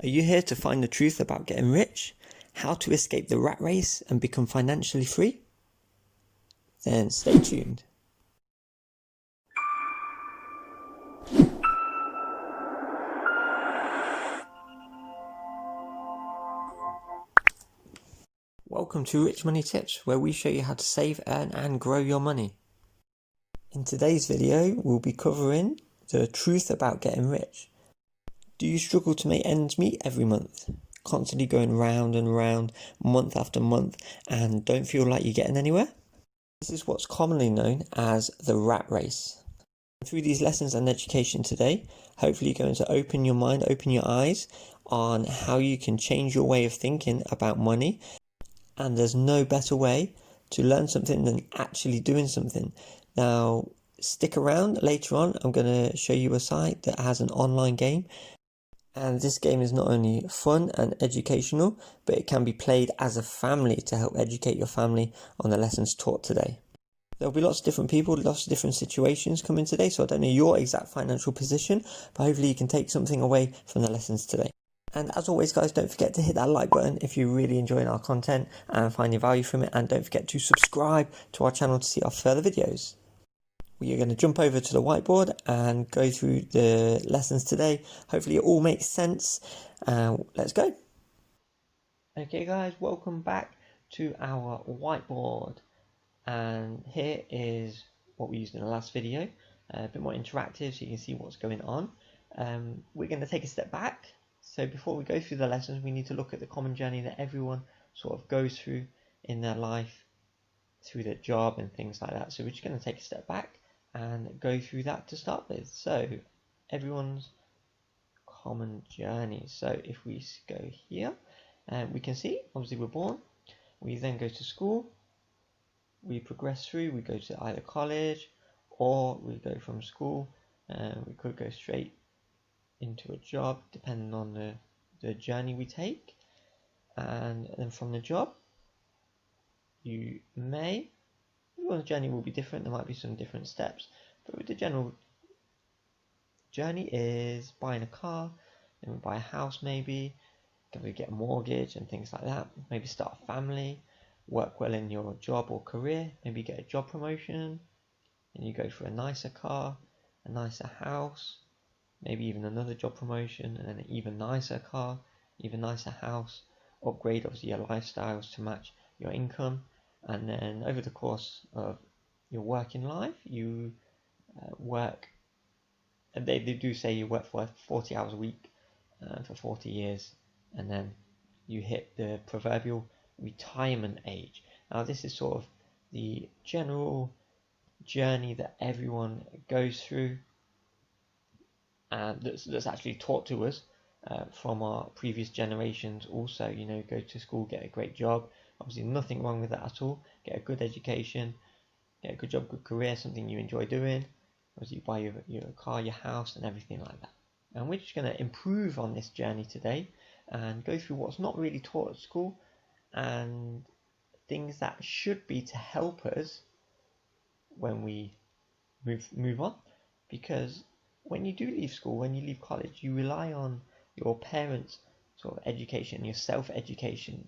Are you here to find the truth about getting rich? How to escape the rat race and become financially free? Then stay tuned. Welcome to Rich Money Tips, where we show you how to save, earn and grow your money. In today's video, we'll be covering the truth about getting rich. Do you struggle to make ends meet every month? Constantly going round and round, month after month, and don't feel like you're getting anywhere? This is what's commonly known as the rat race. Through these lessons and education today, hopefully you're going to open your mind, open your eyes on how you can change your way of thinking about money. And there's no better way to learn something than actually doing something. Now, stick around. Later on, I'm going to show you a site that has an online game. And this game is not only fun and educational, but it can be played as a family to help educate your family on the lessons taught today. There'll be lots of different people, lots of different situations coming today, so I don't know your exact financial position, but hopefully you can take something away from the lessons today. And as always, guys, don't forget to hit that like button if you're really enjoying our content and finding value from it, and don't forget to subscribe to our channel to see our further videos. We are going to jump over to the whiteboard and go through the lessons today. Hopefully it all makes sense. Let's go. Okay, guys, welcome back to our whiteboard. And here is what we used in the last video, a bit more interactive so you can see what's going on. We're going to take a step back. So before we go through the lessons, we need to look at the common journey that everyone sort of goes through in their life, through their job and things like that. So we're just going to take a step back and go through that to start with. So everyone's common journey. So if we go here, we can see obviously we're born, we then go to school, we progress through, we go to either college or we go from school, and we could go straight into a job depending on the journey we take. And then from the job, everyone's journey will be different, there might be some different steps, but with the general journey is buying a car, then we buy a house maybe, then we get a mortgage and things like that, maybe start a family, work well in your job or career, maybe get a job promotion, and you go for a nicer car, a nicer house, maybe even another job promotion, and then an even nicer car, even nicer house, upgrade obviously your lifestyles to match your income, and then over the course of your working life, you work, and they do say you work for 40 hours a week for 40 years, and then you hit the proverbial retirement age. Now this is sort of the general journey that everyone goes through, and that's actually taught to us from our previous generations also. You know, go to school, get a great job, obviously nothing wrong with that at all, get a good education, get a good job, good career, something you enjoy doing, obviously you buy your car, your house and everything like that. And we're just going to improve on this journey today and go through what's not really taught at school and things that should be to help us when we move on. Because when you do leave school, when you leave college, you rely on your parents' sort of education, your self-education,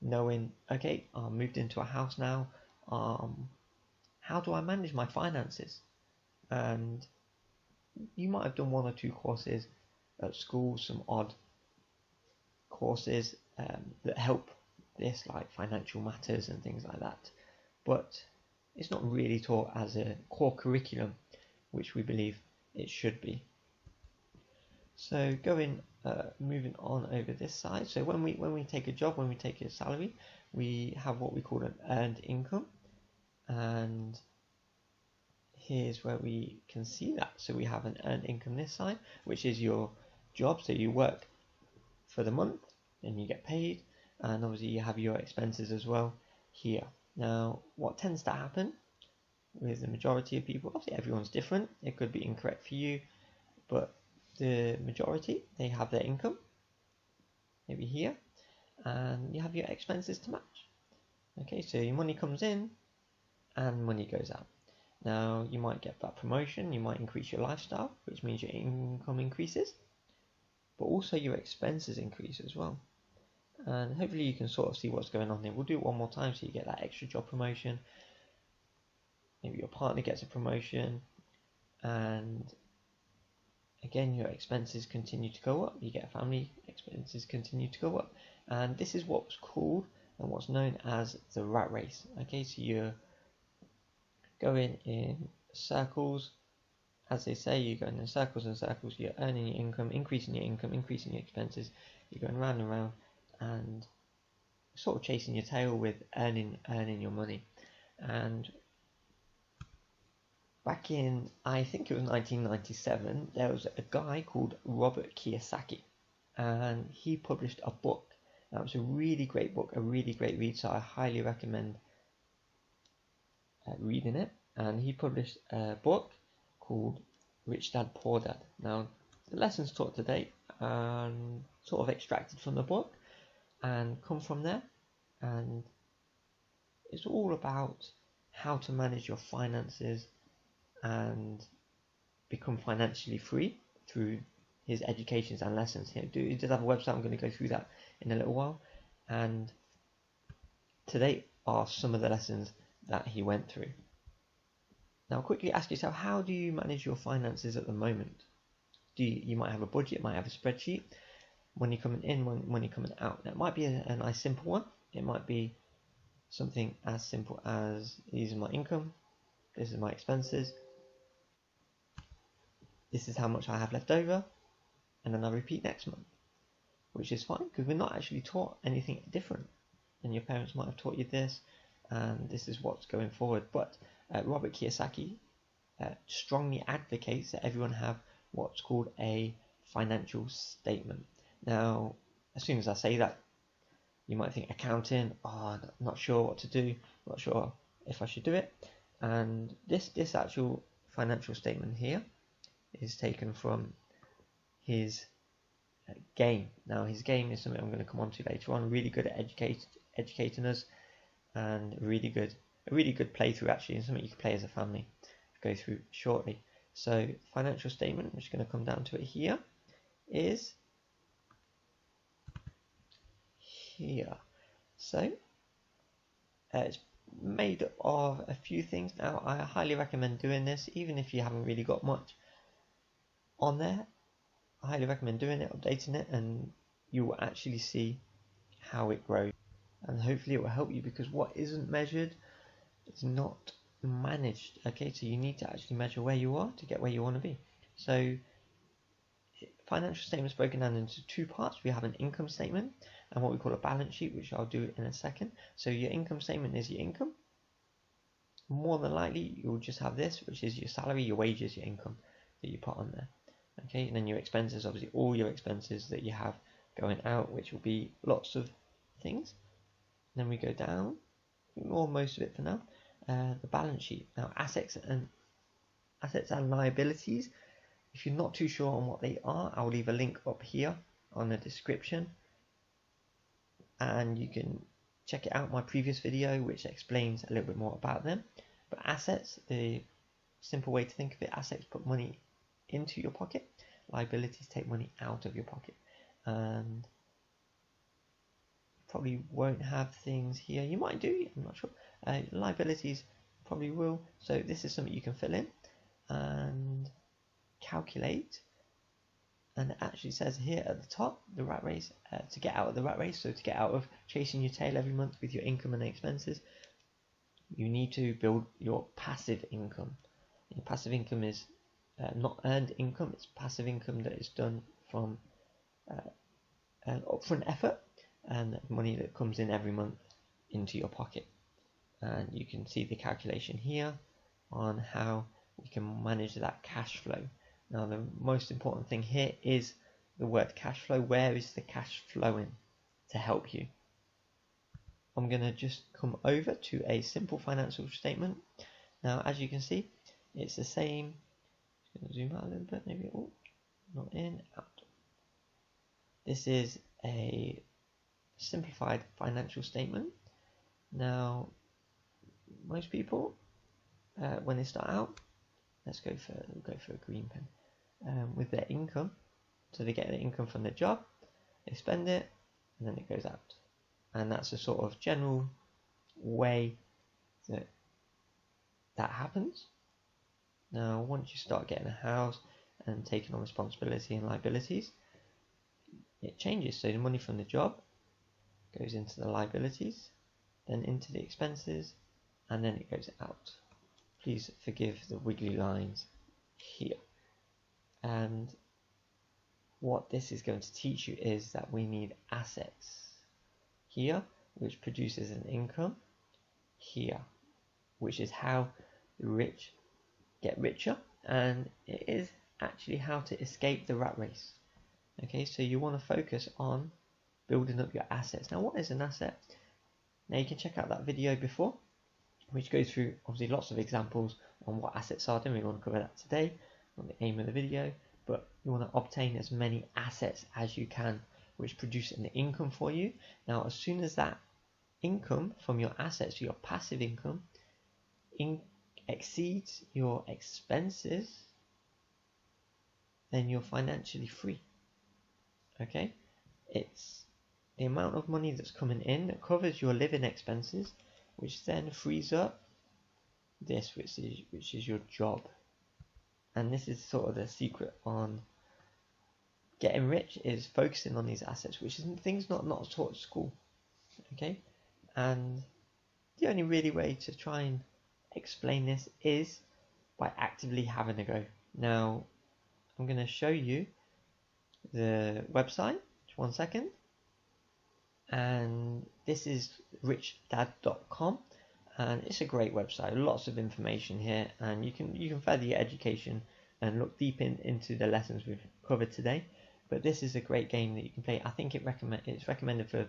knowing, okay, I moved into a house now, how do I manage my finances? And you might have done one or two courses at school, some odd courses that help this, like financial matters and things like that, but it's not really taught as a core curriculum, which we believe it should be. So moving on over this side. So when we take a job, when we take a salary, we have what we call an earned income, and here's where we can see that. So we have an earned income this side, which is your job. So you work for the month, and you get paid, and obviously you have your expenses as well here. Now, what tends to happen with the majority of people, obviously everyone's different, it could be incorrect for you, but the majority, they have their income, maybe here, and you have your expenses to match. Okay, so your money comes in and money goes out. Now, you might get that promotion, you might increase your lifestyle, which means your income increases, but also your expenses increase as well. And hopefully you can sort of see what's going on there. We'll do it one more time so you get that extra job promotion. Maybe your partner gets a promotion, and again your expenses continue to go up. You get family expenses continue to go up, and this is what's called and what's known as the rat race. Okay, so you're going in circles, as they say, you're going in circles and circles. You're earning your income, increasing your expenses. You're going round and round, and sort of chasing your tail with earning your money. And back in, I think it was 1997, there was a guy called Robert Kiyosaki, and he published a book. That was a really great book, a really great read, so I highly recommend reading it. And he published a book called Rich Dad Poor Dad. Now, the lessons taught today sort of extracted from the book and come from there, and it's all about how to manage your finances and become financially free through his educations and lessons. He does have a website. I'm going to go through that in a little while, and today are some of the lessons that he went through. Now quickly ask yourself, how do you manage your finances at the moment? You might have a budget, might have a spreadsheet, money coming in, money coming out. Now, it might be a nice simple one. It might be something as simple as, these are my income, this is my expenses, this is how much I have left over, and then I repeat next month, which is fine because we're not actually taught anything different. And your parents might have taught you this, and this is what's going forward. But Robert Kiyosaki strongly advocates that everyone have what's called a financial statement. Now, as soon as I say that, you might think accounting, not sure what to do, not sure if I should do it. And this actual financial statement here is taken from his game. Now, his game is something I'm going to come on to later on. Really good at educating us, and a really good playthrough actually, and something you can play as a family. Go through shortly. So, financial statement, I'm just going to come down to it here, is here. So, it's made of a few things. Now, I highly recommend doing this, even if you haven't really got much on there. I highly recommend doing it, updating it, and you will actually see how it grows. And hopefully it will help you, because what isn't measured is not managed. Okay, so you need to actually measure where you are to get where you want to be. So financial statement is broken down into two parts. We have an income statement and what we call a balance sheet, which I'll do in a second. So your income statement is your income. More than likely you'll just have this, which is your salary, your wages, your income that you put on there. Okay, and then your expenses, obviously all your expenses that you have going out, which will be lots of things. And then we go down, ignore most of it for now. The balance sheet. Now, assets and liabilities. If you're not too sure on what they are, I'll leave a link up here on the description, and you can check it out, my previous video, which explains a little bit more about them. But assets, the simple way to think of it, assets put money into your pocket, liabilities take money out of your pocket. And probably won't have things here. You might do, I'm not sure. Liabilities probably will. So this is something you can fill in and calculate. And it actually says here at the top, the rat race, to get out of the rat race, so to get out of chasing your tail every month with your income and expenses, you need to build your passive income. Your passive income is not earned income, it's passive income that is done from an upfront effort and money that comes in every month into your pocket. And you can see the calculation here on how we can manage that cash flow. Now, the most important thing here is the word cash flow. Where is the cash flowing to help you? I'm going to just come over to a simple financial statement. Now, as you can see, it's the same. Just going to zoom out a little bit, maybe. Oh, not in, out. This is a simplified financial statement. Now, most people, when they start out, we'll go for a green pen, with their income, So they get the income from their job, they spend it, and then it goes out. And that's a sort of general way that happens. Now, once you start getting a house and taking on responsibility and liabilities, it changes. So the money from the job goes into the liabilities, then into the expenses, and then it goes out. Please forgive the wiggly lines here. And what this is going to teach you is that we need assets here, which produces an income here, which is how the rich get richer, and it is actually how to escape the rat race. Okay, so you want to focus on building up your assets. Now, what is an asset? Now, you can check out that video before, which goes through obviously lots of examples on what assets are. Don't really want to cover that today, not the aim of the video, but you want to obtain as many assets as you can, which produce an income for you. Now, as soon as that income from your assets, your passive income, exceeds your expenses, then you're financially free. Okay, it's the amount of money that's coming in that covers your living expenses, which then frees up this, which is your job. And this is sort of the secret on getting rich, is focusing on these assets, which is things not taught at school. Okay, and the only really way to try and explain this is by actively having a go. Now, I'm going to show you the website. Just one second. And this is richdad.com, and it's a great website. Lots of information here, and you can further your education and look deep into the lessons we've covered today. But this is a great game that you can play. I think it's recommended for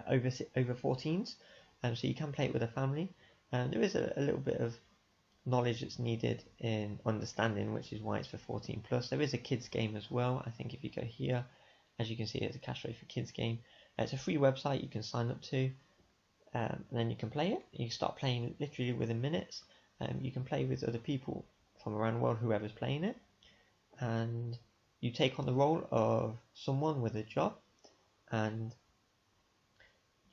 over 14s, so you can play it with a family. There is a little bit of knowledge that's needed in understanding, which is why it's for 14 plus. There is a kids game as well. I think if you go here, as you can see, it's a cash flow for kids game. It's a free website you can sign up to, and then you can play it. You start playing literally within minutes. You can play with other people from around the world, whoever's playing it, and you take on the role of someone with a job, and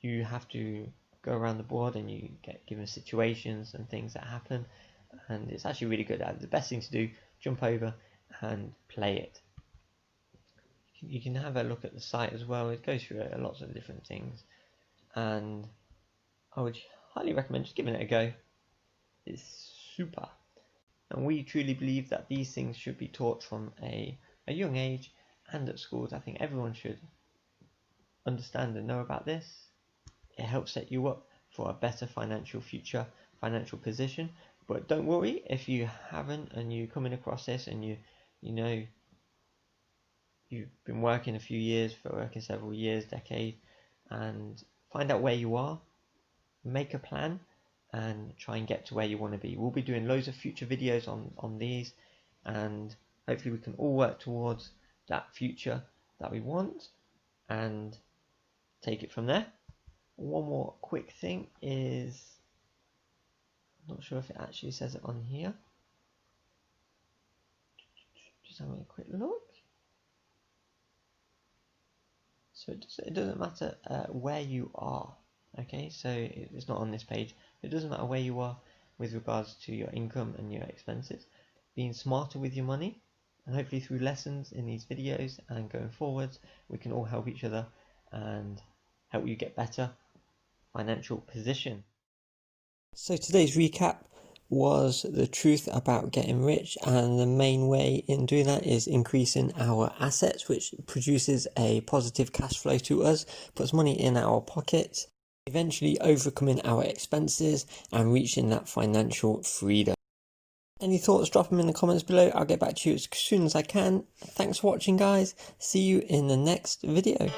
you have to go around the board and you get given situations and things that happen, and it's actually really good. The best thing to do, jump over and play it. You can have a look at the site as well. It goes through lots of different things, and I would highly recommend just giving it a go. It's super, and we truly believe that these things should be taught from a young age, and at schools. I think everyone should understand and know about this. It helps set you up for a better financial future, financial position. But don't worry if you haven't, and you're coming across this, and you know you've been working a few years, for working several years, decade, and find out where you are, make a plan, and try and get to where you want to be. We'll be doing loads of future videos on these, and hopefully we can all work towards that future that we want and take it from there. One more quick thing is, I'm not sure if it actually says it on here. Just having a quick look. So it doesn't matter where you are, okay? So it's not on this page. It doesn't matter where you are with regards to your income and your expenses. Being smarter with your money, and hopefully through lessons in these videos and going forwards, we can all help each other and help you get better financial position. So today's recap was the truth about getting rich, and the main way in doing that is increasing our assets, which produces a positive cash flow to us, puts money in our pocket, eventually overcoming our expenses and reaching that financial freedom. Any thoughts, drop them in the comments below. I'll get back to you as soon as I can. Thanks for watching, guys. See you in the next video.